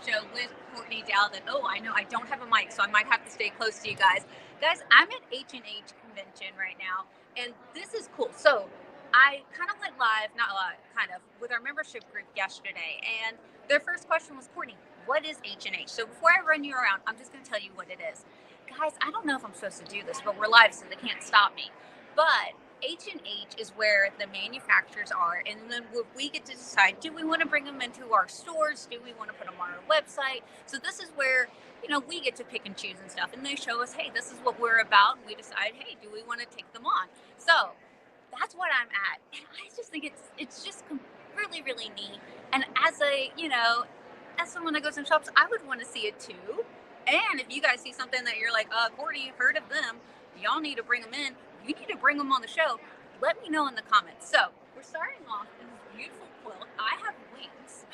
show with Courtney Dowden. Oh, I know I don't have a mic, so I might have to stay close to you guys. Guys, I'm at H&H convention right now, and this is cool. So I kind of went live, not live, kind of, with our membership group yesterday, and their first question was, Courtney, what is H&H? So before I run you around, I'm just going to tell you what it is. Guys, I don't know if I'm supposed to do this, but we're live, so they can't stop me. But H&H is where the manufacturers are, and then we get to decide, do we want to bring them into our stores? Do we want to put them on our website? So this is where, we get to pick and choose and stuff, and they show us, hey, this is what we're about, and we decide, hey, do we want to take them on? So that's what I'm at, and I just think it's just really, really neat. And as as someone that goes and shops, I would want to see it too. And if you guys see something that you're like, Courtney, heard of them, y'all need to bring them in, you need to bring them on the show, let me know in the comments. So we're starting off in this beautiful quilt. I have wings,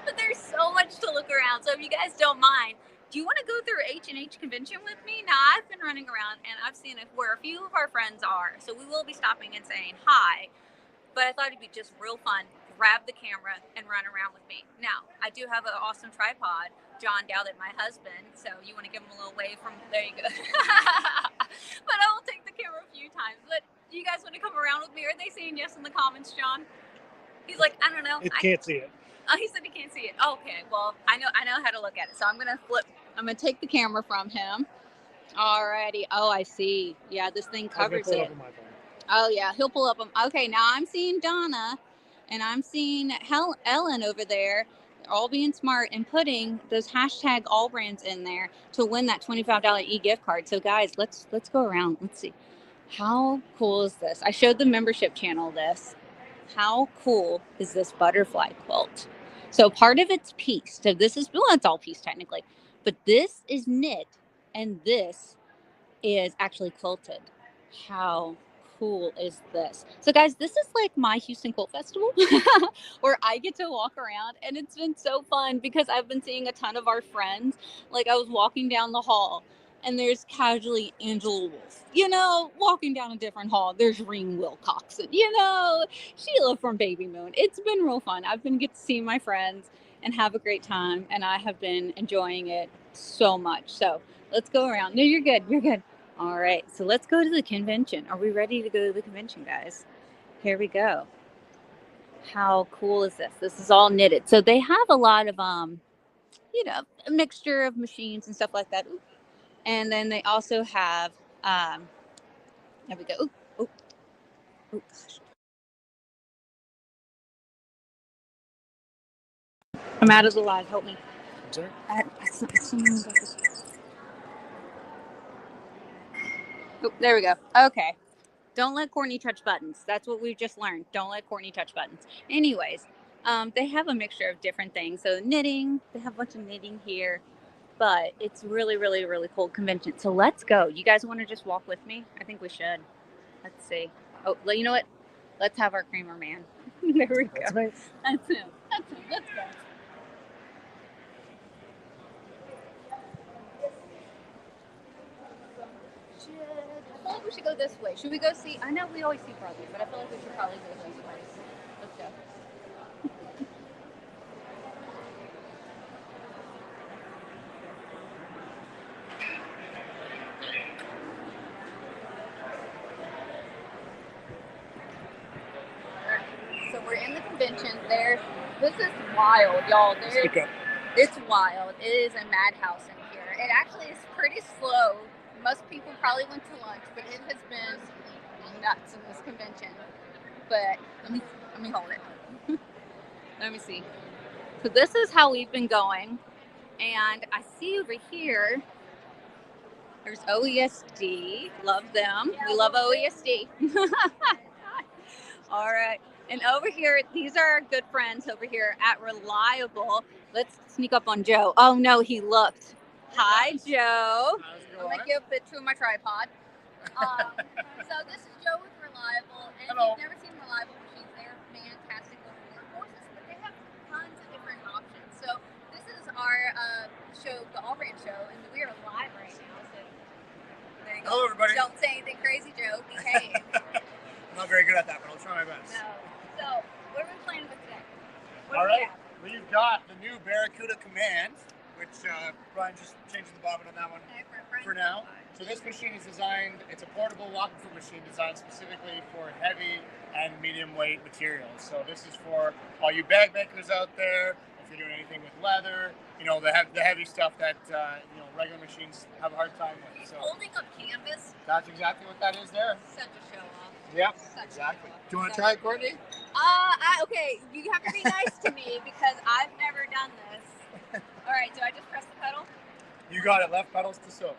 but there's so much to look around. So if you guys don't mind, do you want to go through H&H convention with me? Now, I've been running around and I've seen where a few of our friends are. So we will be stopping and saying hi, but I thought it'd be just real fun. Grab the camera and run around with me. Now, I do have an awesome tripod, John Dowdett, my husband, so you want to give him a little wave from, there you go. But I will take the camera a few times. But do you guys want to come around with me? Are they saying yes in the comments, John? He's like, I don't know. It can't see it. Oh, he said he can't see it. Okay, well, I know how to look at it. So I'm going to take the camera from him. Alrighty. Oh, I see. Yeah, this thing covers it. Oh, yeah, he'll pull up them. Okay, now I'm seeing Donna. And I'm seeing Ellen over there, all being smart and putting those hashtag AllBrands in there to win that $25 e-gift card. So guys, let's go around. Let's see. How cool is this? I showed the membership channel this. How cool is this butterfly quilt? So part of it's pieced. So this is, well, it's all pieced technically, but this is knit and this is actually quilted. How cool is this? So guys, this is like my Houston Quilt Festival where I get to walk around, and it's been so fun because I've been seeing a ton of our friends. Like I was walking down the hall and there's casually Angela Wolf, walking down a different hall. There's Reem Wilcoxon, Sheila from Baby Moon. It's been real fun. I've been get to see my friends and have a great time, and I have been enjoying it so much. So let's go around. No, you're good. You're good. All right, so let's go to the convention. Are we ready to go to the convention, guys? Here we go. How cool is this? This is all knitted. So they have a lot of, a mixture of machines and stuff like that. Ooh. And then they also have, there we go. Ooh, gosh. I'm out of the live. Help me. I'm sorry? Oh, there we go. Okay. Don't let Courtney touch buttons. That's what we've just learned. Don't let Courtney touch buttons. Anyways, they have a mixture of different things. So knitting, they have a bunch of knitting here, but it's really, really, really cool convention. So let's go. You guys want to just walk with me? I think we should. Let's see. Oh, you know what? Let's have our Kramer man. There we go. That's nice. That's him. Let's go. I feel like we should go this way. Should we go see? I know we always see brothers, but I feel like we should probably go this way. Let's go. So we're in the convention. This is wild, y'all. It's wild. It is a madhouse in here. It actually is pretty slow. Most people probably went to lunch, but it has been nuts in this convention. But let me hold it. Let me see. So this is how we've been going. And I see over here, there's OESD. Love them. We love OESD. All right. And over here, these are our good friends over here at Reliable. Let's sneak up on Joe. Oh, no, he looked. Hi, Joe. I'm going to give a picture of my tripod. So this is Joe with Reliable. And Hello. if you've never seen Reliable machines, they're fantastic little workhorses, but they have tons of different options. So this is our show, the AllBrands show, and we are live right now. So there you go. Hello, everybody. Don't say anything crazy, Joe. Behave. I'm not very good at that, but I'll try my best. No. So what are we playing with today? All right. We've got the new Barracuda Command, which Brian just changing the bobbin on that one for now. So this machine is designed, it's a portable walking foot machine designed specifically for heavy and medium weight materials. So this is for all you bag makers out there, if you're doing anything with leather, you know, the heavy stuff that, you know, regular machines have a hard time with. So holding up canvas. that's exactly what that is there. Such a show off. Yep, exactly. Do you want to try it, Courtney? Okay, you have to be nice to me because I've never done this. All right, do I just press the pedal? You got it, left pedals to soak.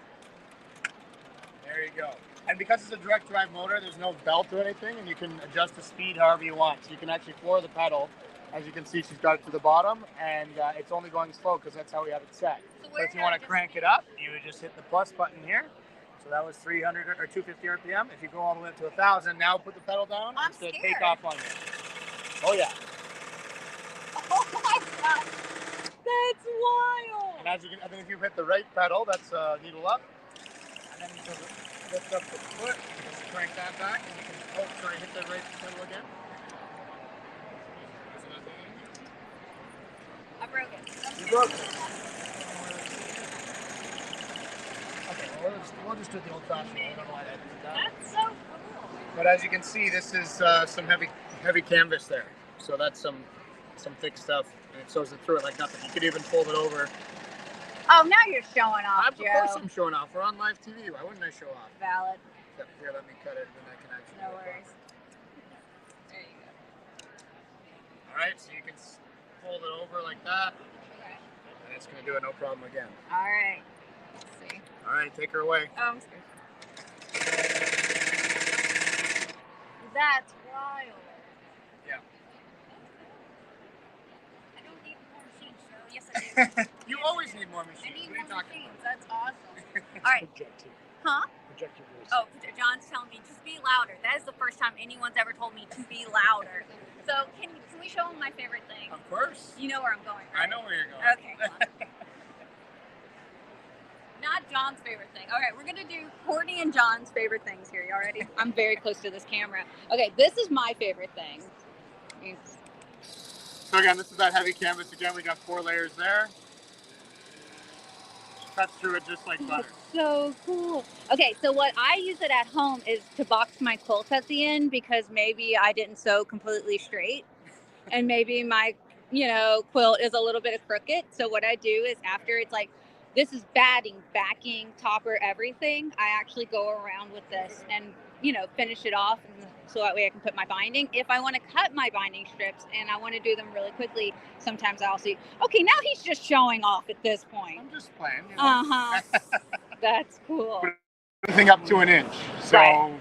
There you go. And because it's a direct drive motor, there's no belt or anything, and you can adjust the speed however you want. So you can actually floor the pedal. As you can see, she's got it to the bottom, and it's only going slow because that's how we have it set. So if you want to crank it up, you would just hit the plus button here. So that was 300 or 250 RPM. If you go all the way up to 1,000, now put the pedal down. I'm it's going to scared. take off on you. Oh yeah. Oh my god, that's wild. And as you can, I think if you hit the right pedal, that's needle up, and then you can lift up the foot, just crank that back, and you can hit the right pedal again. I broke it. You broke it. Okay, well, we'll just do it the old-fashioned way. I don't know why that did that. That's so cool. But as you can see, this is some heavy canvas there. So that's some thick stuff, and it sews it through it like nothing. You could even fold it over. Oh, now you're showing off, Joe. Of course I'm showing off. We're on live TV. Why wouldn't I show off? Valid. Here, let me cut it, and then I can actually. No worries. There you go. All right, so you can fold it over like that, Okay. and it's going to do it no problem again. All right. Let's see. All right, take her away. Oh, I'm scared. That's wild. Yeah. I don't need more machines, Joe. Yes, I do. You always need more machines. I need What are you more talking machines. That's awesome. All right. Huh? Project your voice. Oh, John's telling me just be louder. That is the first time anyone's ever told me to be louder. So can we show him my favorite thing? Of course. You know where I'm going, I right? know where you're going. Okay. Not John's favorite thing. All right, we're gonna do Courtney and John's favorite things here. You all ready? I'm very close to this camera. Okay, this is my favorite thing. So again, this is that heavy canvas. Again, we got 4 layers there. Cuts through it just like butter. That's so cool. Okay, so what I use it at home is to box my quilts at the end because maybe I didn't sew completely straight, and maybe my quilt is a little bit of crooked. So what I do is after it's like, this is batting, backing, topper, everything, I actually go around with this and, finish it off. And so that way I can put my binding. If I want to cut my binding strips and I want to do them really quickly, sometimes I'll see, okay, now he's just showing off at this point. I'm just playing. That's cool. Everything up to an inch. So Right.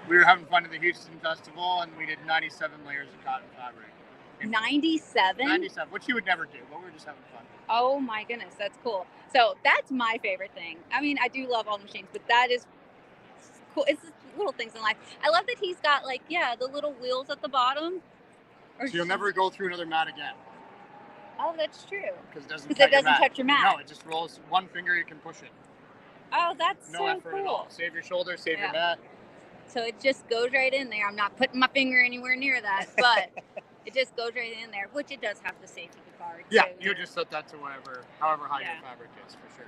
we were having fun at the Houston Festival, and we did 97 layers of cotton fabric. 97? 97, which you would never do, but we were just having fun. Oh my goodness, that's cool. So that's my favorite thing. I mean, I do love all the machines, but that is cool. It's just little things in life. I love that he's got the little wheels at the bottom. So you'll never go through another mat again. Oh, that's true. Because it doesn't touch your mat. No, it just rolls. One finger, you can push it. Oh, that's no so effort cool. at all. Save your shoulder, save Yeah. your mat. So it just goes right in there. I'm not putting my finger anywhere near that, but it just goes right in there, which it does have the safety card. Yeah, too. you just set that to however high Yeah. your fabric is, for sure.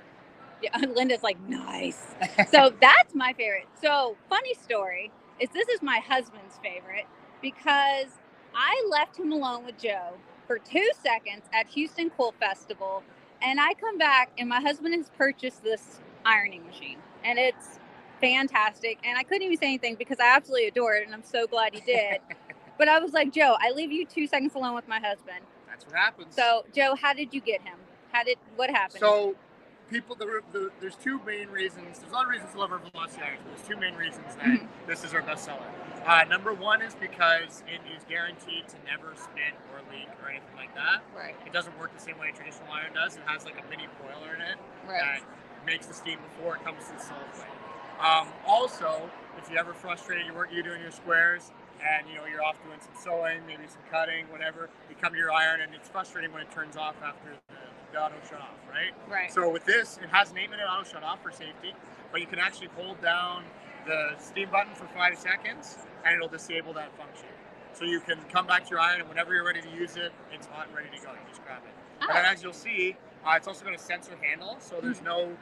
Yeah, Linda's like, nice. So that's my favorite. So funny story is this is my husband's favorite because I left him alone with Joe for 2 seconds at Houston Quilt Festival, and I come back and my husband has purchased this ironing machine, and it's fantastic. And I couldn't even say anything because I absolutely adore it, and I'm so glad he did. But I was like, Joe, I leave you 2 seconds alone with my husband. That's what happens. So Joe, how did you get him? What happened? So there's 2 main reasons. There's a lot of reasons to love our Velocity irons, but there's 2 main reasons that this is our best seller. Number 1 is because it is guaranteed to never spin or leak or anything like that. Right. It doesn't work the same way a traditional iron does. It has like a mini boiler in it Right. that makes the steam before it comes to the solid plate. Also, if you're ever frustrated, you're doing your squares, and you're off doing some sewing, maybe some cutting, whatever, you come to your iron, and it's frustrating when it turns off after the auto shut off, right? Right. So with this, it has an 8-minute auto shut off for safety, but you can actually hold down the steam button for 5 seconds, and it'll disable that function. So you can come back to your iron, and whenever you're ready to use it, it's hot and ready to go. You just grab it. Oh. And then as you'll see, it's also got a sensor handle, so there's no,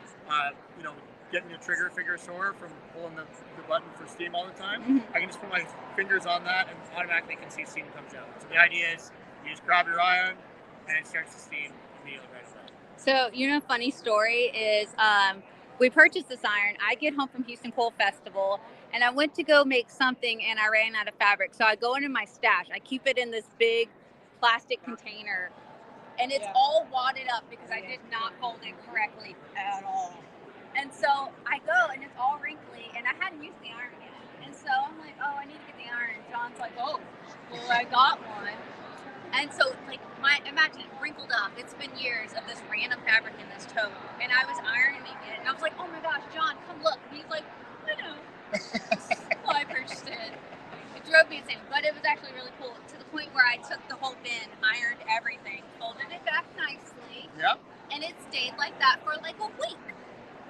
getting your trigger finger sore from pulling the button for steam all the time. I can just put my fingers on that and automatically can see steam comes out. So the idea is you just grab your iron and it starts to steam immediately right away. So, funny story is we purchased this iron. I get home from Houston Coal Festival and I went to go make something and I ran out of fabric. So I go into my stash. I keep it in this big plastic container and it's all wadded up because I did not fold it correctly at all. And so I go and it's all wrinkly and I hadn't used the iron yet. And so I'm like, oh, I need to get the iron. John's like, oh, well, I got one. And so, imagine it wrinkled up. It's been years of this random fabric in this tote. And I was ironing it. And I was like, oh my gosh, John, come look. And he's like, I know. So I purchased it. It drove me insane. But it was actually really cool to the point where I took the whole bin, ironed everything, folded it back nicely. Yep. And it stayed like that for like a week.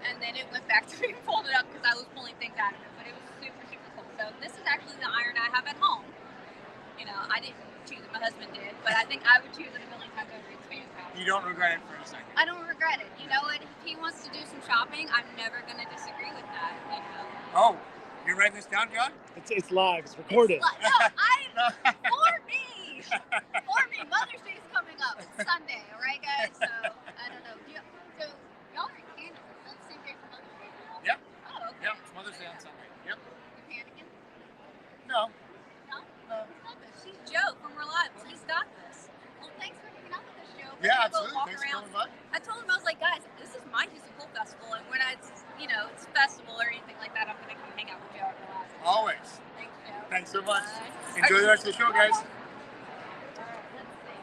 And then it went back to being folded up because I was pulling things out of it. But it was super, super cool. So this is actually the iron I have at home. I didn't choose it. My husband did. But I think I would choose it a million times over. It's fantastic. You don't regret it for a second. I don't regret it. You know what? If he wants to do some shopping, I'm never going to disagree with that. Oh, you're writing this down, John? It's live. It's recorded. For me. Mother's Day is coming up. It's Sunday. All right, guys? So, I don't know. So, y'all are in Canada. That's the same day for Mother's Day now? Yep. Oh, okay. Yep, it's Mother's Day on Sunday. Yep. You panicking? No. No? She's Joe from Reliable. He's got this. Well, thanks for hanging out with us, Joe. Yeah, absolutely. Thanks for coming by. I told him, I was like, guys, this is my Houston Coal Festival, and when it's festival or anything like that, I'm going to come hang out with Joe at Reliable. Always. Thanks, Joe. Thanks so much. Bye. Enjoy the rest of the show, guys. Let's see.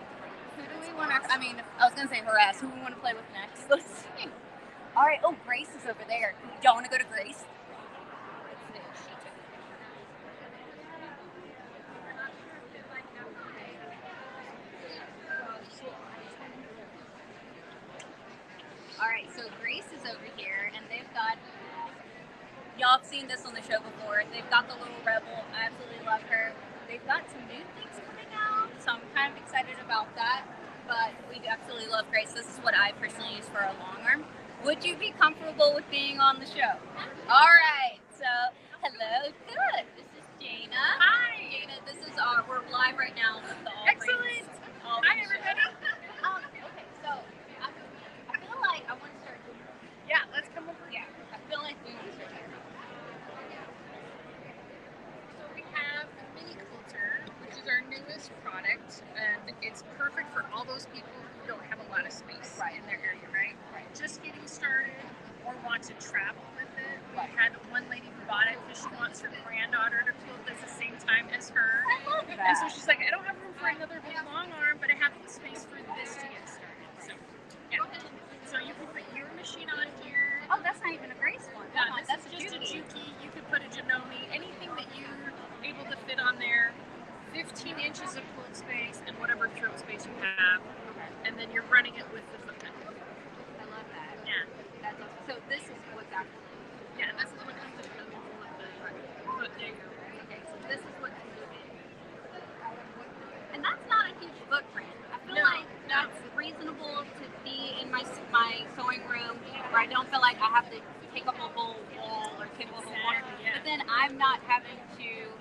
Who do we want to, I was going to say harass. Who do we want to play with next? Let's see. All right. Oh, Grace is over there. Y'all want to go to Grace? All right, so Grace is over here, and they've got, y'all have seen this on the show before, they've got the little Rebel. I absolutely love her. They've got some new things coming out, so I'm kind of excited about that, but we absolutely love Grace. This is what I personally use for a long arm. Would you be comfortable with being on the show? All right, so hello, good. This is Jana. Hi. Jana, this is we're live right now with the Excellent. Hi, everybody. Okay, so I feel like I want to start. Yeah, let's come over. Yeah, I feel like we want to start. So we have the mini quilter, which is our newest product, and it's perfect for all those people who don't have a lot of space in their area, right? Just getting started or want to travel with it. We had one lady who bought it because she wants her granddaughter to quilt at the same time as her. I love that. And so she's like, I don't have room for another big long arm, but I have the space for this to get started. So, yeah. So you can put your machine on here. Oh, that's not even a Grace one. Yeah, That's this is just a Juki. Juki. You could put a Janome, anything that you're able to fit on there. 15 inches of quilt space and whatever throat space you have. And then you're running it with the footman. I love that. Yeah. That's awesome. So this is what's actually. Yeah, this is what comes with the foot. There you go. Okay, so this is what's moving. And that's not a huge footprint. I feel like that's reasonable to be in my sewing room where I don't feel like I have to take up a whole wall or take up a whole wall. Yeah. But then I'm not having to,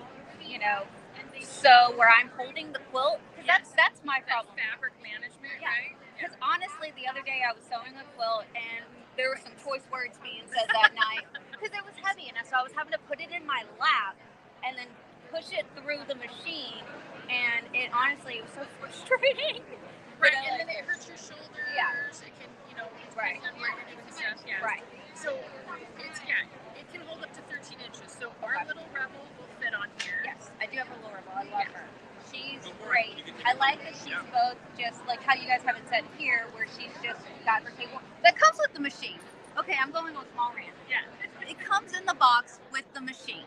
sew where I'm holding the quilt. Because that's my problem. Fabric management, Yeah. right? Because honestly, the other day I was sewing a quilt and there were some choice words being said that night because it was heavy, and so I was having to put it in my lap and then push it through the machine, and it honestly was so frustrating. Right, and then it hurts your shoulders. Yeah. It can, Right. depending on where you're doing stuff. Yeah. Right. So it can hold up to 13 inches. So our little Rebel will fit on here. Yes, I do have a little rebel. I love her. She's great. I like that she's both just like how you guys have it set here, where she's just got her table. That comes with the machine. Okay, I'm going on small rant. Yeah. It comes in the box with the machine.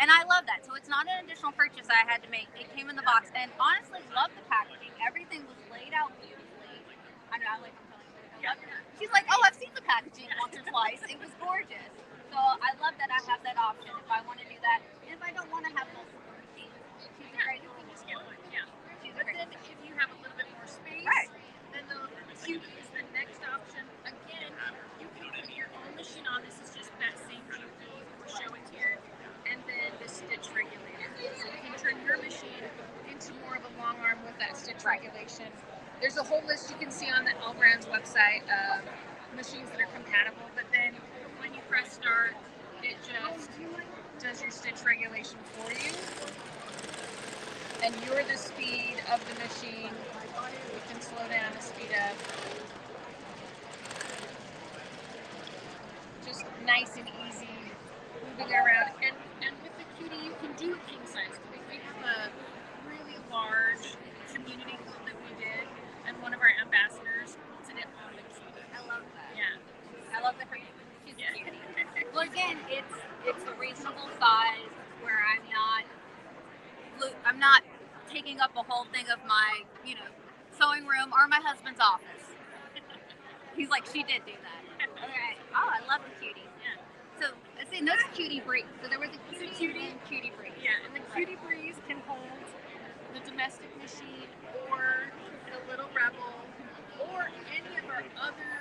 And I love that. So it's not an additional purchase I had to make. It came in the box. And honestly, love the packaging. Everything was laid out beautifully. I know, I'm telling you. She's like, oh, I've seen the packaging once or twice. It was gorgeous. So I love that I have that option if I want to do that. And if I don't want to have multiple machines, she's a great You can just get regulation. There's a whole list you can see on the AllBrands website of machines that are compatible, but then when you press start, it just does your stitch regulation for you. And you're the speed of the machine. You can slow down and speed up. Just nice and easy, moving it around. And with the Cutie, you can do a king size. We have a really large community club that we did, and one of our ambassadors put it on the Cutie. I love that. Yeah. I love that she's a cutie. Well, again, it's a reasonable size where I'm not taking up a whole thing of my, sewing room or my husband's office. He's like, she did do that. Okay. Oh, I love the Cutie. Yeah. So let's say that's Cutie Breeze. So there was a Cutie and Cutie Breeze. Yeah, and the Cutie Breeze can hold the domestic machine or the Little Rebel or any of our other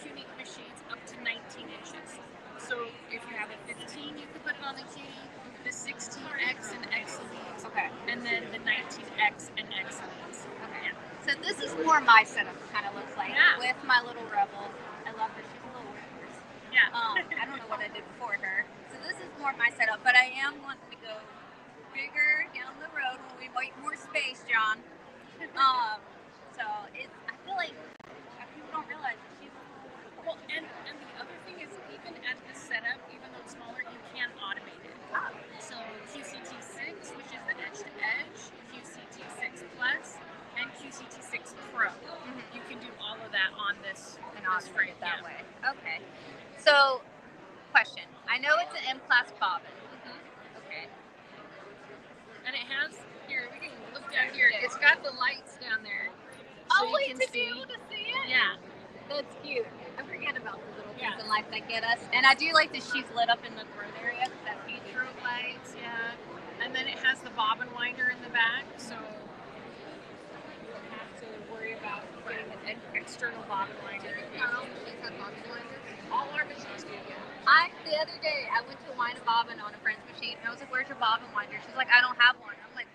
unique machines up to 19 inches. So if you have a 15, you can put it on the Cutie, the 16X and X Elites, Okay. and then the 19X and X Elites. Okay. So this is more my setup, kind of looks like, Yeah. with my little Rebel. I love that she's a little workhorse. Yeah. I don't know what I did before her. So this is more my setup, but I am wanting to go bigger down the road when we make more space, John. So I feel like people don't realize that she's Well, and the other thing is, even at the setup, even though it's smaller, you can automate it. So QCT6, which is the edge-to-edge, QCT6 Plus, and QCT6 Pro. You can do all of that on this frame that way. Okay. So, question. I know it's an M-class bobbin. Okay. And it has, here, we can look down here. It's got the lights down there. So you can be able to see it? Yeah. That's cute. I forget about the little things in life that get us. And I do like that she's lit up in the throat area. That's cute. Throat lights, yeah. And then it has the bobbin winder in the back, so you don't have to worry about getting an external bobbin winder. All our machines do, yeah. The other day, I went to wind a bobbin on a friend's machine, and I was like, where's your bobbin winder? She's like, I don't have one. I'm like,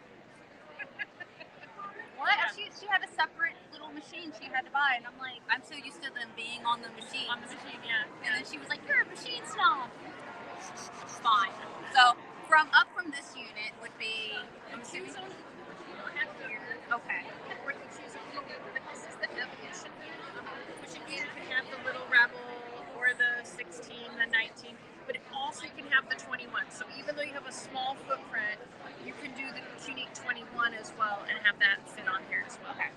what? Yeah. She had a separate little machine she had to buy, and I'm like, I'm so used to them being on the machine. On the machine, yeah. And then she was like, you're a machine snob. Fine. So, from this unit would be... And choose them. You don't have here. Okay. Or you choose them. But this is the Evolution unit, which again can have the Little Rebel or the 16, the 19, but it also can have the 21. So even though you have a small footprint, you can do the unique 21 as well and have that sit on here as well. Okay.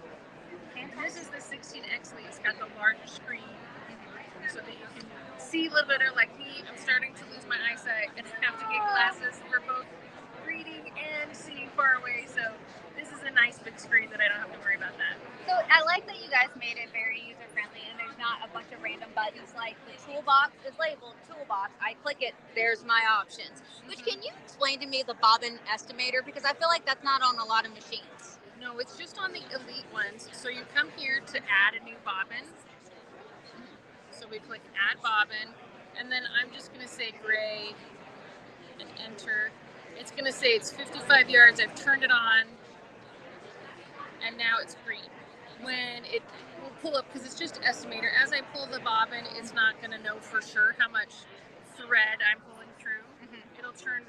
And this is the 16X Elite. It's got the larger screen so that you can see a little better. Like me, I'm starting to lose my eyesight and have to get glasses. We're both reading and seeing far away, so this is a nice big screen that I don't have to worry about that. So I like that you guys made it very user-friendly, and there's not a bunch of random buttons. Like the toolbox is labeled toolbox. I click it, there's my options. Which, can you explain to me the bobbin estimator? Because I feel like that's not on a lot of machines. No, it's just on the Elite ones. So you come here to add a new bobbin. So we click add bobbin, and then I'm just going to say gray and enter. It's going to say it's 55 yards. I've turned it on, and now it's green. When it will pull up, because it's just estimator, as I pull the bobbin, it's not going to know for sure how much thread I'm pulling through. It'll turn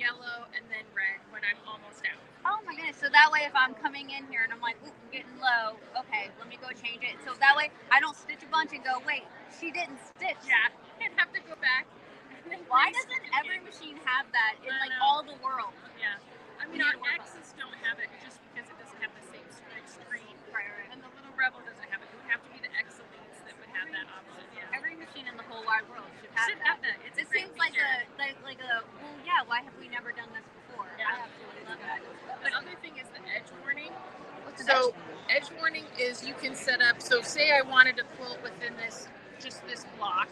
yellow and then red when I'm almost out. Oh my goodness. So that way if I'm coming in here and I'm like, ooh, I'm getting low, okay, let me go change it. So that way I don't stitch a bunch and go, wait, she didn't stitch. Yeah, and have to go back. Why doesn't every machine have that in like all the world? Yeah. I mean, our X's don't have it just because it doesn't have the same screen. Right. And the Little Rebel doesn't have it. It would have to be the X Elites that would have that option. Yeah. Every machine in the whole wide world should have that. It's it seems like well, yeah, why have we never done this before? Yeah. I absolutely love that. The other thing is the edge warning. So edge warning is you can set up, so say I wanted to quilt within this block,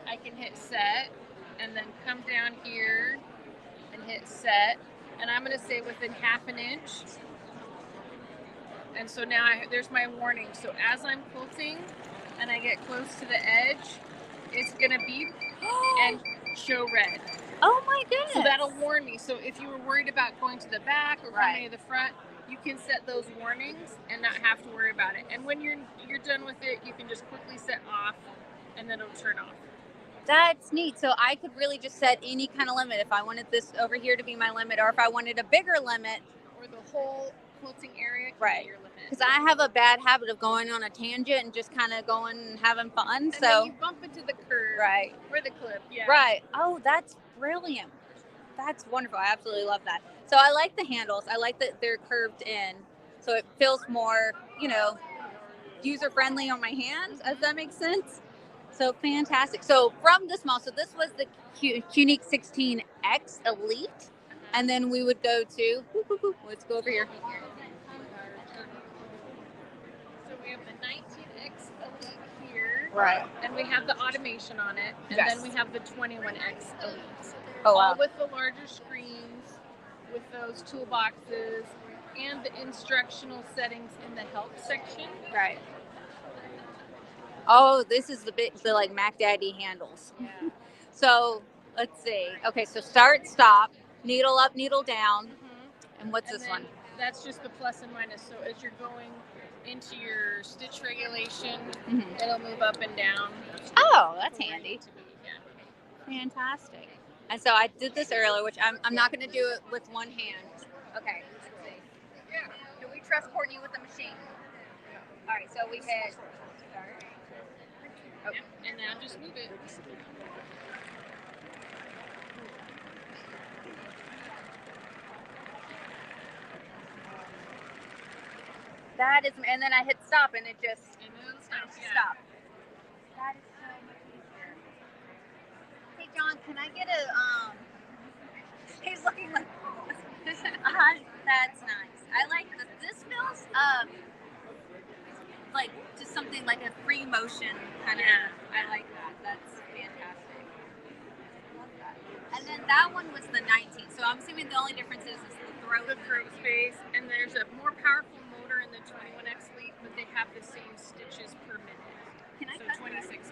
I can hit set and then come down here and hit set, and I'm going to say within half an inch. And so now there's my warning. So as I'm quilting and I get close to the edge, it's going to beep and show red. Oh my goodness. So that'll warn me. So if you were worried about going to the back or coming to the front, you can set those warnings and not have to worry about it. And when you're done with it, you can just quickly set off, and then it'll turn off. That's neat. So I could really just set any kind of limit if I wanted this over here to be my limit, or if I wanted a bigger limit. Or the whole quilting area can Right. be your limit. Because I have a bad habit of going on a tangent and just kind of going and having fun. And so then you bump into the curve. Right. Or the clip. Yeah. Right. Oh, that's brilliant. That's wonderful. I absolutely love that. So I like the handles. I like that they're curved in, so it feels more, user friendly on my hands. If that makes sense. So fantastic. So from this model, so this was the Unique 16X Elite, and then we would go to. Let's go over here. So we have the 19X Elite here. Right. And we have the automation on it. And Yes. then we have the 21X Elite. Oh, wow. All with the larger screens, with those toolboxes, and the instructional settings in the help section. Right. Oh, this is the like Mac Daddy handles. Yeah. So let's see. Okay, so start, stop, needle up, needle down. And what's And this then one? That's just the plus and minus. So as you're going into your stitch regulation, it'll move up and down. Oh, that's handy. Yeah. Fantastic. And so I did this earlier, which I'm not going to do it with one hand. Okay, let's see. Do we trust Courtney with the machine? All right, so we hit start. Oh. Yep. And now just move it. That is, and then I hit stop, and it just And then it'll stop. Yeah. stop. That is so much easier. Hey, John, can I get a He's looking like. That's nice. I like this. This feels like just something like a free motion kind of. I like that. That's fantastic. Love that. And then that one was the 19. So I'm assuming the only difference is the throat. The throat space, and there's a more powerful motor in the 21X Elite, but they have the same stitches per minute. Can I so cut 2,600.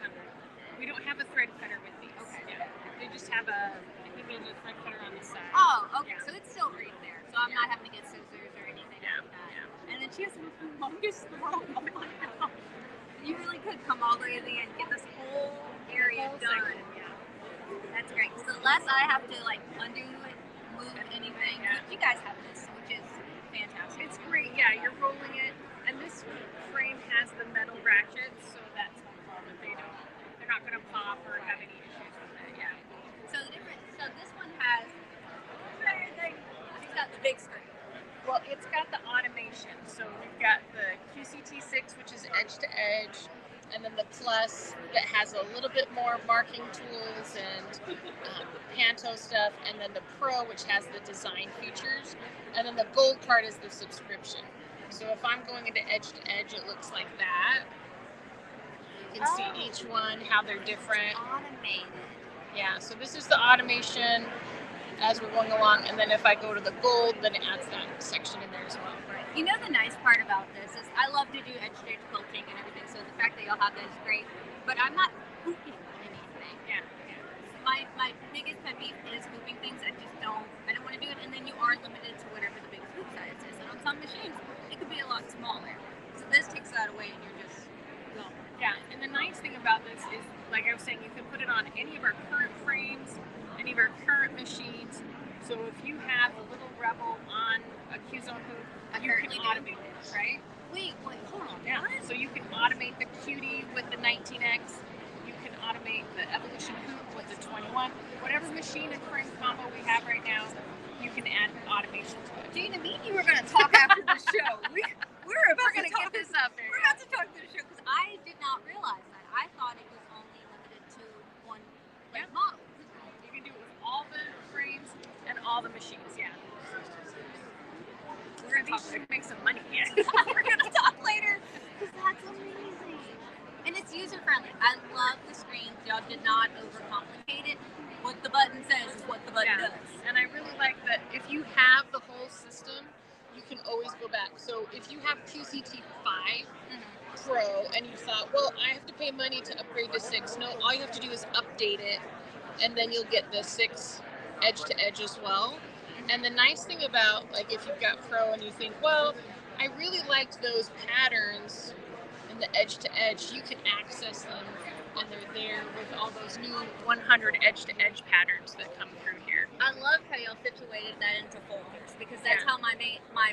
We don't have a thread cutter with these. Okay. Yeah. They just have I think there's a thread cutter on the side. Oh, okay. Yeah. So it's still right there. So I'm not having to get scissors or anything like that. Yeah. And then she has the longest throat. Oh my God. You really could come all the way to the end, get this whole area done. Section, yeah. That's great. So less I have to like undo it, move anything. Yeah. You guys have this, which is fantastic. It's great. Yeah, you're rolling it, and this frame has the metal ratchets, so that's helpful. But they're not going to pop or have any issues with it. Yeah. So this one has it's got the big screen. Well, it's got the automation. So we've got the QCT6, which is edge to edge, and then the Plus that has a little bit more marking tools and Panto stuff, and then the Pro, which has the design features, and then the Gold part is the subscription. So if I'm going into edge to edge, it looks like that. You can see each one, how they're different. Automated. Yeah, so this is the automation as we're going along, and then if I go to the Gold, then it adds that section in there as well. Right. You know the nice part about this is I love to do edge-to-edge quilting and everything, so the fact that y'all have that is great, but I'm not hooping anything. Yeah. My biggest pet peeve is hooping things. I don't want to do it, and then you are limited to whatever the biggest hoop size is, and on some machines, it could be a lot smaller. So this takes that away, and you're just going. Yeah, and the nice thing about this is, like I was saying, you can put it on any of our current frames, any of our current machines. So if you have a little Rebel on a Q-Zone hoop, you can automate it, right? Wait, hold on. Yeah. So you can automate the Cutie with the 19X. You can automate the Evolution hoop with the 21. Whatever machine and frame combo we have right now, you can add automation to it. Gina, me and you were going to talk after the show. We're going to get this out there. We're about to talk through the show because I did not realize that. I thought it was only limited to one model. You can do it with all the frames and all the machines, yeah. We're going These should make some money, yeah. We're going to talk later because that's amazing. And it's user friendly. I love the screen. Y'all did not overcomplicate it. What the button says is what the button does. And I really like that if you have the whole system, you can always go back. So if you have QCT5 Pro and you thought, well, I have to pay money to upgrade to 6. No, all you have to do is update it, and then you'll get the 6 edge to edge as well. And the nice thing about, like, if you've got Pro and you think, well, I really liked those patterns in the edge to edge, you can access them, and they're there with all those new 100 edge to edge patterns that come through here. I love how y'all situated that into folders, because that's how my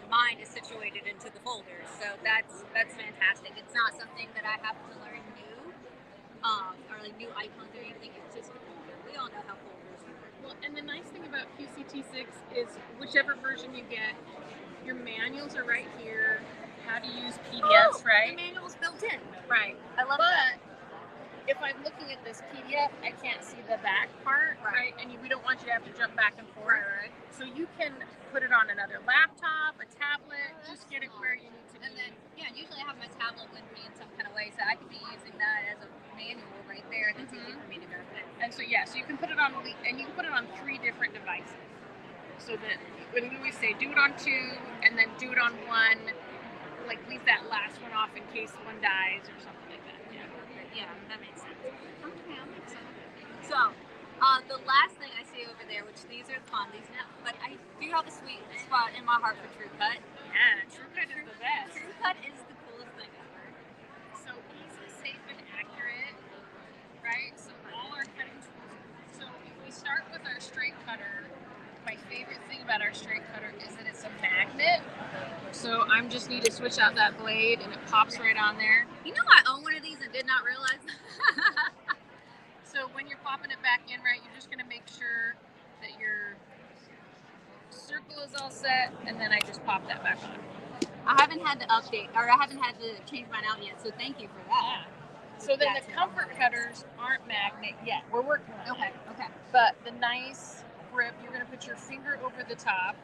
mind is situated into the folders. So that's fantastic. It's not something that I have to learn new, or like new icons or anything. It's just a folder. We all know how folders work. Well, and the nice thing about QCT6 is whichever version you get, your manuals are right here. How to use PDFs, right? The manual's built in. Right. I love that. If I'm looking at this PDF, I can't see the back part, right? And we don't want you to have to jump back and forth. Right. So you can put it on another laptop, a tablet, just get it where you need to be. And then, usually I have my tablet with me in some kind of way, so I could be using that as a manual right there. That's easy for me to go with. And so, so you can put it on, and you can put it on 3 different devices. So that when we always say do it on 2, and then do it on 1, like leave that last one off in case one dies or something like that. Yeah, that makes sense. Okay, that makes sense. So, the last thing I see over there, which these are fun, but I do have a sweet spot in my heart for True Cut. Yeah, True Cut is the best. True Cut is the coolest thing ever. So easy, safe, and accurate, right? So all our cutting tools. So if we start with our straight cutter, my favorite thing about our straight cutter is that it's a magnet. So I just need to switch out that blade and it pops right on there. You know, I own one of these and did not realize. So when you're popping it back in, right, you're just going to make sure that your circle is all set, and then I just pop that back on. I haven't had to update, or I haven't had to change mine out yet, so thank you for that. Yeah. So then the comfort cutters aren't magnet yet. We're working on it. Okay. But the nice grip, you're going to put your finger over the top,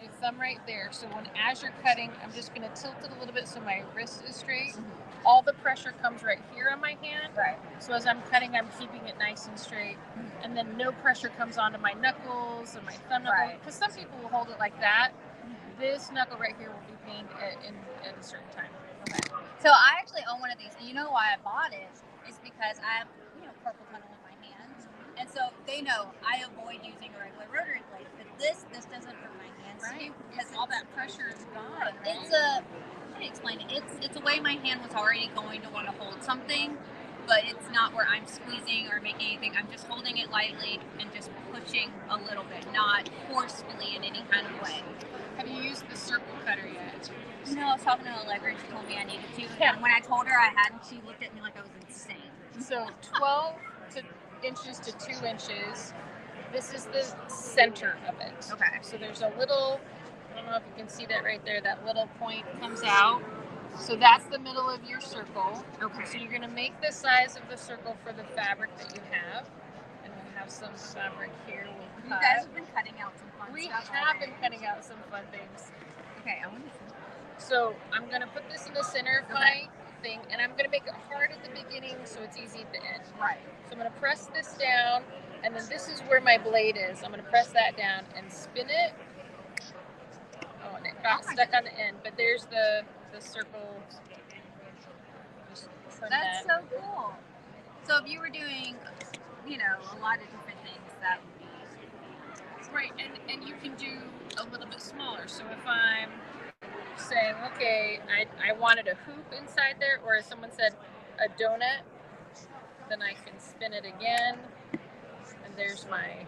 your thumb right there. So as you're cutting, I'm just going to tilt it a little bit so my wrist is straight. All the pressure comes right here on my hand. Right. So as I'm cutting, I'm keeping it nice and straight. And then no pressure comes onto my knuckles and my thumb knuckle. Because some people will hold it like that. This knuckle right here will be pained at a certain time. Okay. So I actually own one of these. And you know why I bought it is because I have, carpal tunnel in my hands. And so they know I avoid using a regular rotary blade. But this doesn't hurt my hands. Right. Because all that pressure is gone. Right? It's let me explain it. It's a way my hand was already going to want to hold something, but it's not where I'm squeezing or making anything. I'm just holding it lightly and just pushing a little bit, not forcefully in any kind of way. Have you used the circle cutter yet? I was talking to Allegra and she told me I needed to. Yeah. And when I told her I hadn't, she looked at me like I was insane. So 12 inches to 2 inches. This is the center of it. Okay. So there's a little, I don't know if you can see that right there, that little point comes out. So that's the middle of your circle. Okay. So you're going to make the size of the circle for the fabric that you have. And we'll have some fabric here. You guys have been cutting out some fun stuff. We have been cutting out some fun things. Okay, I want to see. So I'm going to put this in the center of my thing, and I'm going to make it hard at the beginning so it's easy at the end. Right. So I'm going to press this down, and then this is where my blade is. I'm going to press that down and spin it. Oh, and it got stuck on the end, but there's the circle. That's so cool. So if you were doing, a lot of different things, that would be right. And you can do a little bit smaller. So if I'm saying, okay, I wanted a hoop inside there, or as someone said, a donut, then I can spin it again, and there's my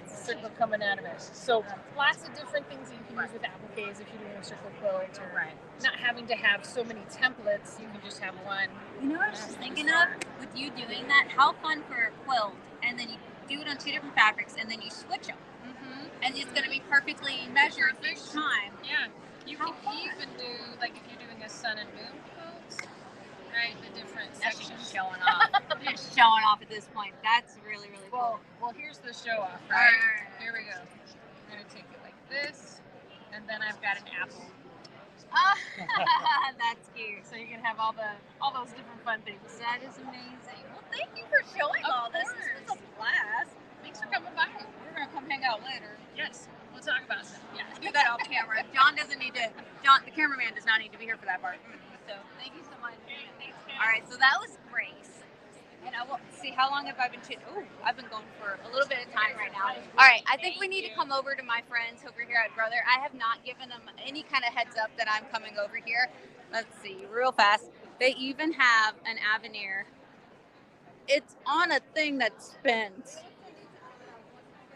circle coming out of it. So lots of different things that you can use with appliques if you're doing a circle quilt, or not having to have so many templates, you can just have one. You know what I was just thinking of with you doing that? How fun for a quilt, and then you do it on 2 different fabrics, and then you switch them. And it's going to be perfectly measured each time. Yeah. You can even do, like if you're doing a sun and moon quilt, right, the different sections. Just showing off. Just showing off at this point. That's really, really cool. Well, here's the show off, right? Here we go. I'm going to take it like this, and then I've got an apple. That's cute. So you can have all those different fun things. That is amazing. Well, thank you for showing all this. This was a blast. Thanks for coming by. We're going to come hang out later. Yes. We'll talk about it. Yeah. Do that off camera. John, the cameraman does not need to be here for that part. So thank you so much. Thanks, all right, so that was Grace. And I will see how long have I been shooting. Oh, I've been going for a little bit of time right now. All right, I think we need to come over to my friends over here at Brother. I have not given them any kind of heads up that I'm coming over here. Let's see, real fast. They even have an Aanir. It's on a thing that spins.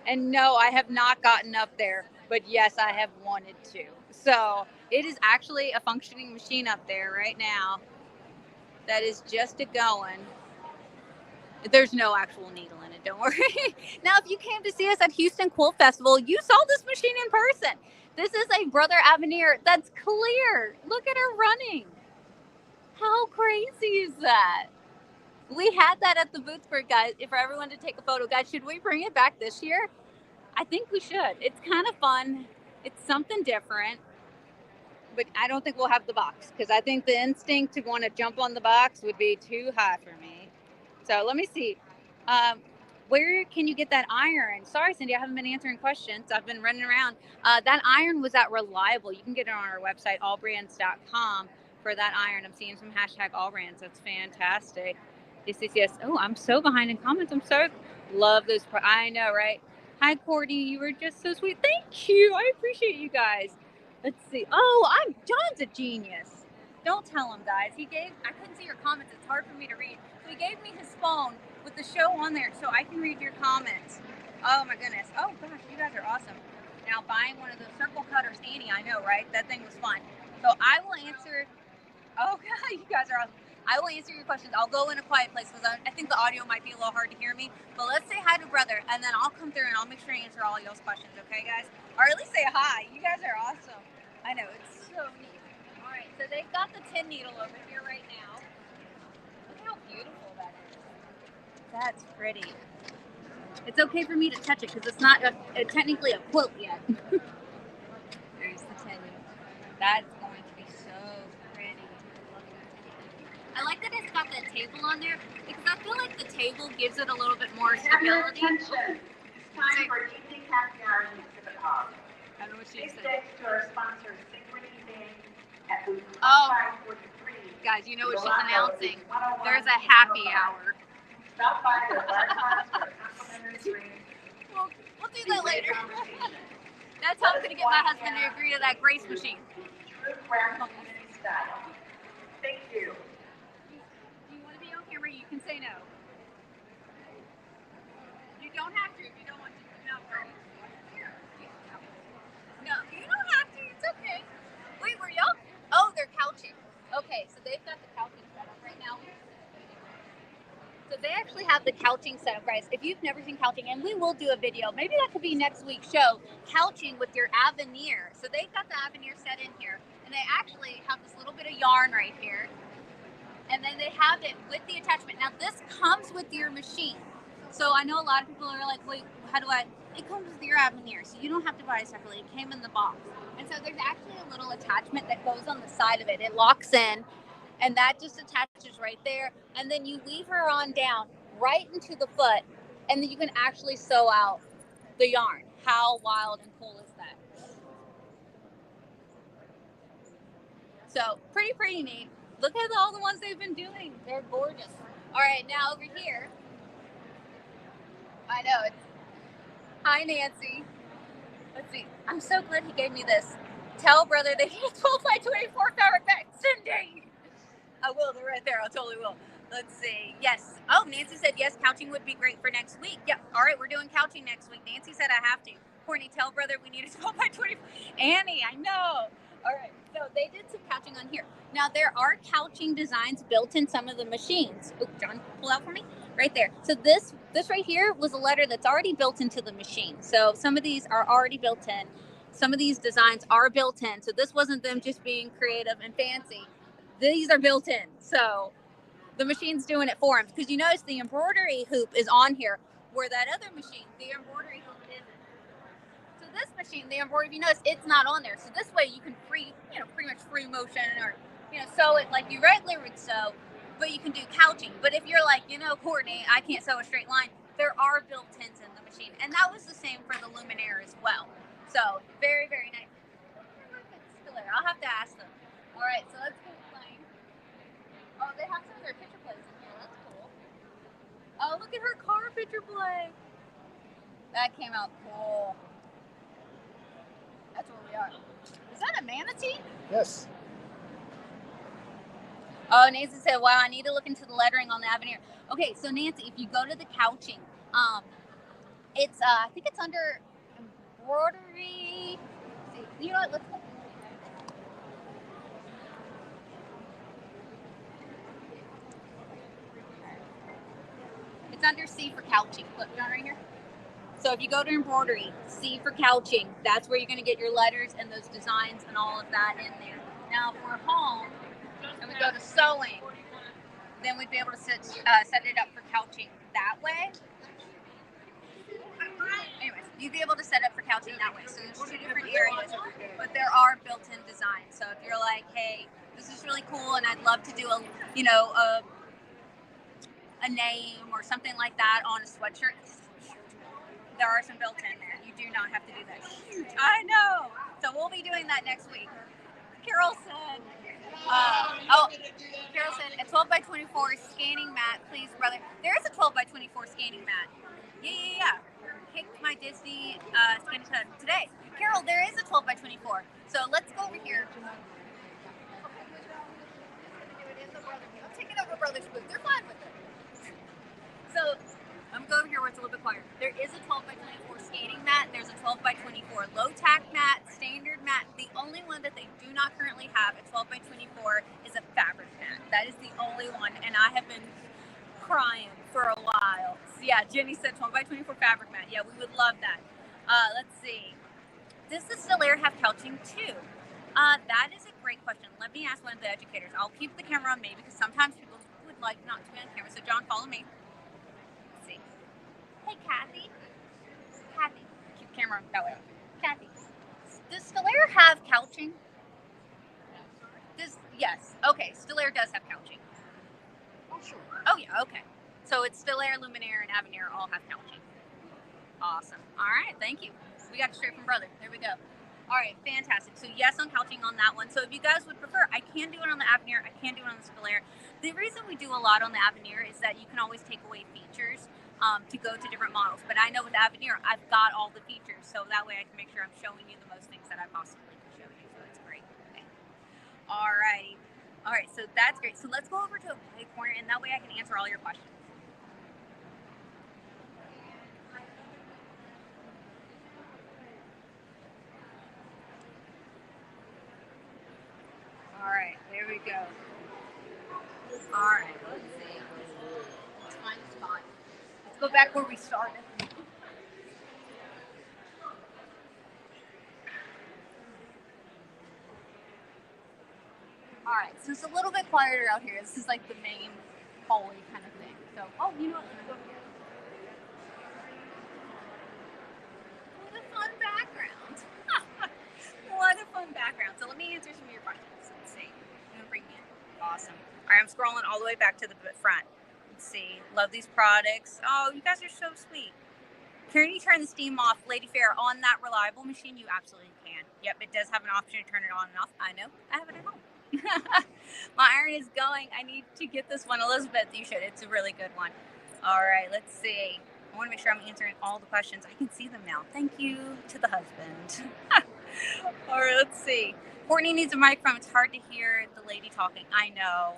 And no, I have not gotten up there, but yes, I have wanted to. So it is actually a functioning machine up there right now that is just a going. There's no actual needle in it, don't worry. Now, if you came to see us at Houston Quilt Festival, you saw this machine in person. This is a Brother Aanir that's clear. Look at her running. How crazy is that? We had that at the Boothburg, guys, for everyone to take a photo. Guys, should we bring it back this year? I think we should. It's kind of fun. It's something different. But I don't think we'll have the box because I think the instinct to want to jump on the box would be too high for me. So let me see. Where can you get that iron? Sorry, Cindy, I haven't been answering questions. I've been running around. That iron was at Reliable. You can get it on our website, allbrands.com, for that iron. I'm seeing some hashtag allbrands. That's fantastic. Yes. Oh, I'm so behind in comments. I'm so love those. I know, right? Hi, Courtney. You were just so sweet. Thank you. I appreciate you guys. Let's see. Oh, John's a genius. Don't tell him, guys. I couldn't see your comments. It's hard for me to read. So he gave me his phone with the show on there so I can read your comments. Oh my goodness. Oh gosh, you guys are awesome. Now buying one of those circle cutters, Annie, I know, right? That thing was fun. So I will answer. Oh god, you guys are awesome. I will answer your questions. I'll go in a quiet place because I think the audio might be a little hard to hear me. But let's say hi to Brother, and then I'll come through and I'll make sure I answer all y'all's questions, okay, guys? Or at least say hi. You guys are awesome. I know, it's so neat. All right, so they've got the 10 needle over here right now. Look how beautiful that is. That's pretty. It's okay for me to touch it because it's not technically a quilt yet. There's the 10 needle. That's going to be so pretty. I like that it's got that table on there because I feel like the table gives it a little bit more stability. Attention. It's time for evening happy hour in Exhibit Hall. I don't know what she Big said. thanks to our sponsor, Secret Evening at booth 543. Guys, you know what she's announcing. There's a happy hour. Stop by the Barracuda for a complimentary drink. We'll do that later. That's how I'm going to get my husband to agree to that Grace machine. True craft community style. Thank you. Do you want to be on camera? You can say no. You don't have to if you don't want to. No, no, you don't have to. It's okay. Wait, were y'all? Oh, they're couching. Okay, so they've got the couching set up right now. So they actually have the couching set up, guys. If you've never seen couching, and we will do a video, maybe that could be next week's show, couching with your Aanir. So they've got the Aanir set in here, and they actually have this little bit of yarn right here, and then they have it with the attachment. Now this comes with your machine. So I know a lot of people are like, wait, how do I? It comes with your Aanir, so you don't have to buy it separately. It came in the box. And so there's actually a little attachment that goes on the side of it. It locks in, and that just attaches right there. And then you leave her on down right into the foot, and then you can actually sew out the yarn. How wild and cool is that? So pretty neat. Look at all the ones they've been doing. They're gorgeous. All right, now over here. I know it's. Hi, Nancy. Let's see. I'm so glad he gave me this. Tell Brother they need 12 by 24 fabric back. Cindy! I will. They're right there. I totally will. Let's see. Yes. Oh, Nancy said yes. Couching would be great for next week. Yep. All right. We're doing couching next week. Nancy said I have to. Courtney, tell Brother we need a 12 by 24. Annie, I know. All right. So they did some couching on here. Now, there are couching designs built in some of the machines. Oh, John, pull out for me. Right there. So this right here was a letter that's already built into the machine. So some of these are already built in. Some of these designs are built in. So this wasn't them just being creative and fancy. These are built in. So the machine's doing it for them. Because you notice the embroidery hoop is on here, where that other machine, the embroidery hoop isn't. So this machine, the embroidery, if you notice, it's not on there. So this way you can pretty much free motion or, sew it like you regularly would sew, but you can do couching. But if you're like, Courtney, I can't sew a straight line, there are built-ins in the machine. And that was the same for the Luminaire as well. So very, very nice. I wonder if it's still there. I'll have to ask them. All right, so let's keep playing. Oh, they have some of their picture plays in here. That's cool. look at her car picture play. That came out cool. That's where we are. Is that a manatee? Yes. Oh, Nancy said, wow, I need to look into the lettering on the Avenir. Okay, so Nancy, if you go to the couching, it's I think it's under embroidery. You know what? Let's look. It's under C for couching. Look, down right here. So if you go to embroidery, C for couching, that's where you're going to get your letters and those designs and all of that in there. Now, if we're home and we go to sewing, then we'd be able to set it up for couching that way. Anyways, you'd be able to set up for couching that way. So there's two different areas, but there are built-in designs. So if you're like, hey, this is really cool, and I'd love to do a name or something like that on a sweatshirt, there are some built in there. You do not have to do that. I know. So we'll be doing that next week. Carol said, Carol said, a 12 by 24 scanning mat, please, brother. There is a 12 by 24 scanning mat. Yeah. Kicked my Disney scanning mat today. Carol, there is a 12 by 24. So let's go over here. I'm taking over Brother's booth. They're fine with it. So I'm going to go over here where it's a little bit quieter. There is a 12 by 24 skating mat. There's a 12 by 24 low tack mat, standard mat. The only one that they do not currently have at 12 by 24 is a fabric mat. That is the only one, and I have been crying for a while. So yeah, Jenny said 12 by 24 fabric mat. Yeah, we would love that. Let's see. Does the Stellaire have couching too? That is a great question. Let me ask one of the educators. I'll keep the camera on me because sometimes people would like not to be on camera. So John, follow me. Let's see. Hey, Kathy. Keep the camera that way. Kathy. Does Stellaire have couching? Yes. Okay, Stellaire does have couching. Oh, sure. Oh, yeah, okay. So it's Stellaire, Luminaire, and Avenir all have couching. Awesome. All right, thank you. We got it straight from Brother. There we go. All right, fantastic. So yes on couching on that one. So if you guys would prefer, I can do it on the Avenir. I can do it on the Stellaire. The reason we do a lot on the Avenir is that you can always take away features to go to different models. But I know with Avenir, I've got all the features. So that way I can make sure I'm showing you the most things that I possibly can show you. So it's great. Okay. All righty. All right, so that's great. So let's go over to a play corner, and that way I can answer all your questions. All right, there we go. All right, let's see. Time spot. Let's go back where we started. All right, so it's a little bit quieter out here. This is like the main hallway kind of thing. So, oh, you know what? Let's go here. What a fun background. What a fun background. So let me answer some of your questions. Let's see. I'm gonna bring you in. Awesome. All right, I'm scrolling all the way back to the front. Let's see. Love these products. Oh, you guys are so sweet. Can you turn the steam off, Lady Fair, on that reliable machine? You absolutely can. Yep, it does have an option to turn it on and off. I know. I have it at home. My iron is going. I need to get this one. Elizabeth, you should. It's a really good one. All right, let's see. I want to make sure I'm answering all the questions. I can see them now. Thank you to the husband. All right, let's see. Courtney needs a microphone. It's hard to hear the lady talking. I know.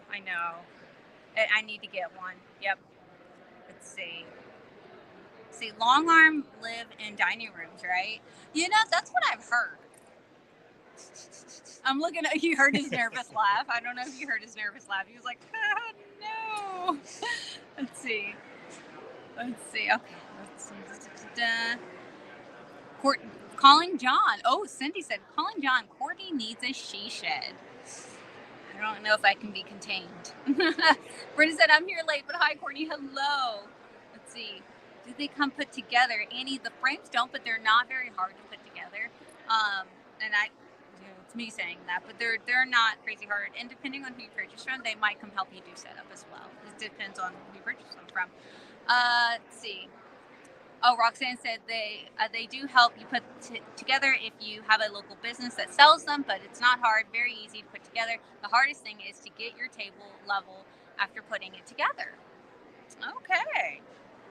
I need to get one. Yep. Let's see. See, long arm live in dining rooms, right? You know, that's what I've heard. I'm looking at, you heard his nervous laugh. I don't know if you heard his nervous laugh. He was like, no. Let's see. Okay. Let's see. Calling John. Oh, Cindy said, calling John. Courtney needs a she shed. I don't know if I can be contained. Brenda said, I'm here late, but hi, Courtney. Hello. Let's see. Do they come put together? Annie, the frames don't, but they're not very hard to put together. It's me saying that, but they're not crazy hard. And depending on who you purchase from, they might come help you do setup as well. It depends on who you purchase them from. Let's see. Oh, Roxanne said they do help you put together if you have a local business that sells them, but it's not hard. Very easy to put together. The hardest thing is to get your table level after putting it together. Okay.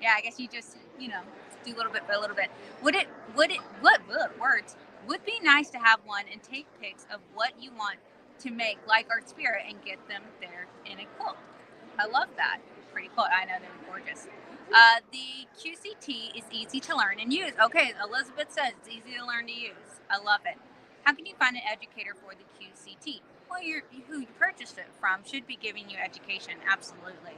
Yeah, I guess you just, you know, do a little bit by a little bit. Would words? Would be nice to have one and take pics of what you want to make like our spirit and get them there in a quilt. I love that. Pretty cool. I know, they're gorgeous. The QCT is easy to learn and use. Okay, Elizabeth says it's easy to learn to use. I love it. How can you find an educator for the QCT? Well, who you purchased it from should be giving you education. Absolutely.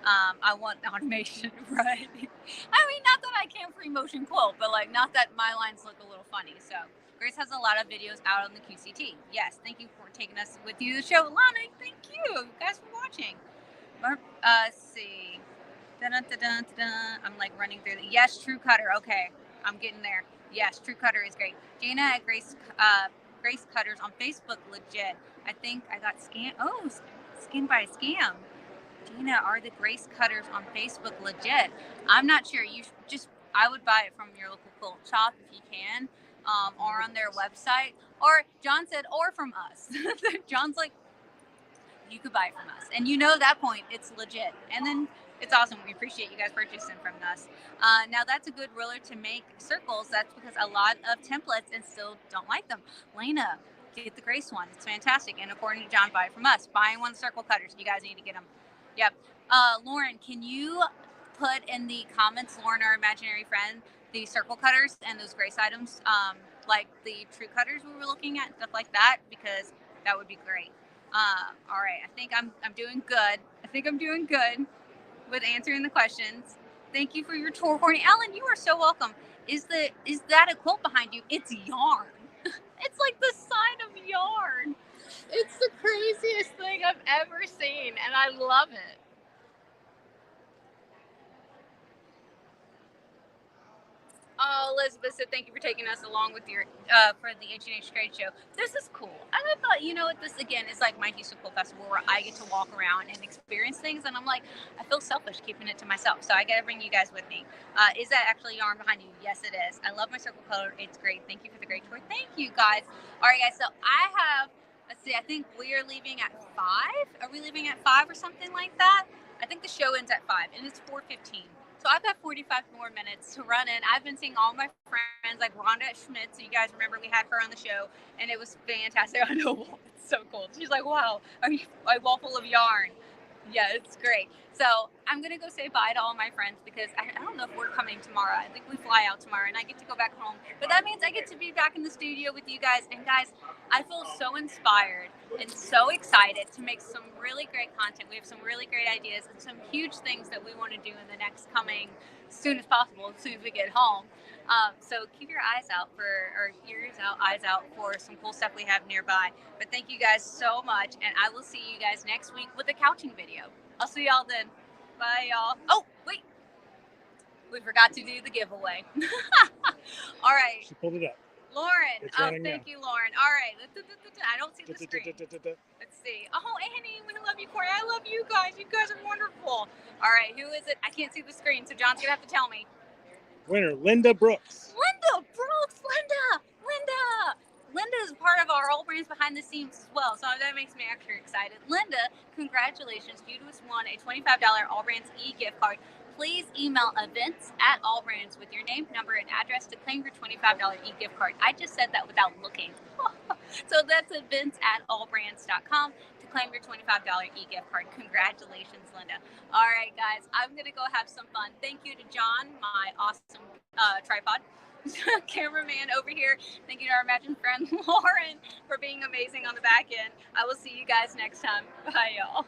I want automation, right? I mean, not that I can't free motion quote, but like, not that my lines look a little funny. So Grace has a lot of videos out on the QCT. Yes, thank you for taking us with you to the show, Lana. Thank you guys for watching. Let's see. Dun-dun-dun-dun-dun. I'm like running through the yes, True Cutter. Okay, I'm getting there. Yes, True Cutter is great. Jana at Grace Cutters on Facebook, legit. I think I got scam. Oh, Skin by Scam. Gina, are the Grace Cutters on Facebook legit? I'm not sure. I would buy it from your local quilt shop if you can, or on their website. Or John said, or from us. John's like, you could buy it from us, and you know that point, it's legit. And then it's awesome. We appreciate you guys purchasing from us. Now that's a good ruler to make circles. That's because a lot of templates and still don't like them. Lena, get the Grace one. It's fantastic. And according to John, buy it from us. Buying one circle cutters. You guys need to get them. Yep. Lauren, can you put in the comments, Lauren, our imaginary friend, the circle cutters and those Grace items, like the True Cutters we were looking at, stuff like that, because that would be great. All right. I think I'm doing good. I think I'm doing good with answering the questions. Thank you for your tour, Courtney. Ellen, you are so welcome. Is that a quilt behind you? It's yarn. It's like the sign of yarn. It's the craziest thing I've ever seen, and I love it. Oh, Elizabeth said thank you for taking us along with your for the H&H Trade Show. This is cool. And I thought, you know what, this again is like my Houston Quilt Festival where I get to walk around and experience things, and I'm like, I feel selfish keeping it to myself. So I got to bring you guys with me. Is that actually yarn behind you? Yes, it is. I love my circle color. It's great. Thank you for the great tour. Thank you, guys. All right, guys. So I have, let's see, I think we are leaving at 5. Are we leaving at 5 or something like that? I think the show ends at 5, and it's 4:15. So I've got 45 more minutes to run in. I've been seeing all my friends, like Rhonda Schmidt. So you guys remember we had her on the show, and it was fantastic. I know, it's so cool. She's like, wow, are you a wall full of yarn? Yeah, it's great. So I'm going to go say bye to all my friends because I don't know if we're coming tomorrow. I think we fly out tomorrow, and I get to go back home. But that means I get to be back in the studio with you guys. And guys, I feel so inspired and so excited to make some really great content. We have some really great ideas and some huge things that we want to do in the next coming as soon as possible, as soon as we get home. So keep your eyes out eyes out for some cool stuff we have nearby. But thank you guys so much, and I will see you guys next week with a couching video. I'll see y'all then. Bye, y'all. Oh, wait. We forgot to do the giveaway. All right. She pulled it up. Lauren. Thank you, Lauren. All right. I don't see the screen. Let's see. Oh, Annie, we love you, Courtney. I love you guys. You guys are wonderful. All right. Who is it? I can't see the screen, so John's going to have to tell me. Winner, Linda Brooks. Linda Brooks. Linda is part of our AllBrands behind the scenes as well, so that makes me extra excited. Linda, congratulations. You just won a $25 AllBrands e-gift card. Please email events@allbrands with your name, number, and address to claim your $25 e-gift card. I just said that without looking. So that's events@allbrands.com to claim your $25 e-gift card. Congratulations, Linda. All right, guys, I'm going to go have some fun. Thank you to John, my awesome tripod cameraman over here. Thank you to our imagined friend, Lauren, for being amazing on the back end. I will see you guys next time. Bye, y'all.